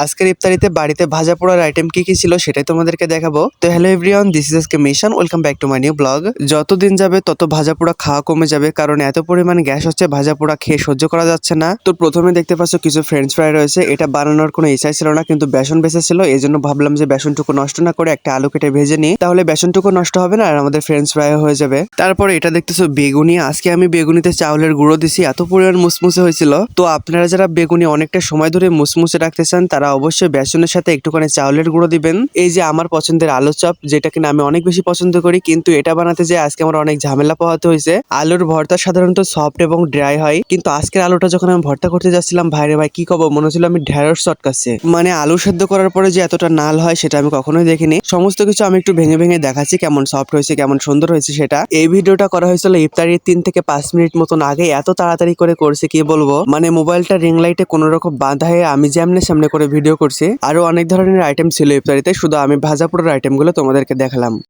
আজকের ইফতারিতে বাড়িতে ভাজা পোড়ার আইটেম কি কি ছিল সেটাই তোমাদেরকে দেখাবো। তো হ্যালো এভরিওয়ান, দিস ইজ আজকে mission, welcome back to my new blog. যতদিন যাবে তত ভাজা পোড়া খাওয়া কমে যাবে, কারণ এত পরিমাণ গ্যাস হচ্ছে, ভাজা পোড়া খেয়ে সহ্য করা যাচ্ছে না। তো প্রথমে দেখতে পাচ্ছ কিছু ফ্রেঞ্চ ফ্রাই রয়েছে। এটা বানানোর কোনো ইচ্ছাই ছিল না, কিন্তু বেসন বেঁচে ছিল, এই জন্য ভাবলাম যে বেসনটুকু নষ্ট না করে একটা আলু কেটে ভেজে নিই, তাহলে বেসনটুকু নষ্ট হবে না আর আমাদের ফ্রেঞ্চ ফ্রাই হয়ে যাবে। তারপরে এটা দেখতেছো বেগুনি। আজকে আমি বেগুনিতে চাউলের গুঁড়ো দিছি, এত পরিমাণ মুসমুসে হয়েছিল। তো আপনারা যারা বেগুনি অনেকটা সময় ধরে মুসমুসে রাখতে চান তারা অবশ্যই বেসনের সাথে একটুখানি চাউলের গুঁড়ো দিবেন। এই যে আমার পছন্দের আলু চপ, যেটা কিনা আমি অনেক বেশি পছন্দ করি, কিন্তু এটা বানাতে যে আজকে আমার অনেক ঝামেলা পোহাতে হয়েছে। আলুর ভর্তা সাধারণত সফট এবং ড্রাই হয়, কিন্তু আজকের আলুটা যখন আমি ভর্তা করতে যাচ্ছিলাম, ভাইরে ভাই কি কব, মনে হচ্ছিল আমি ঢেঁড়স চটকাচ্ছি। মানে আলু সেদ্ধ করার পরে যে এতটা নাল হয় সেটা আমি কখনোই দেখিনি। সমস্ত কিছু আমি একটু ভেঙে ভেঙে দেখাচ্ছি কেমন সফট হয়েছে, কেমন সুন্দর হয়েছে সেটা। এই ভিডিওটা করা হয়েছিল ইফতারির 3 থেকে 5 মিনিট মতন আগে। এত তাড়াতাড়ি করে করছি কি বলবো, মানে মোবাইলটা রিং লাইটে কোনো রকম বাঁধা হয়ে আমি যেমনে সামনে করে ভিডিও করছি। আরো অনেক ধরনের আইটেম ছিল ইফতারিতে, শুধু আমি ভাজা পোড়ার আইটেম গুলো তোমাদেরকে দেখালাম।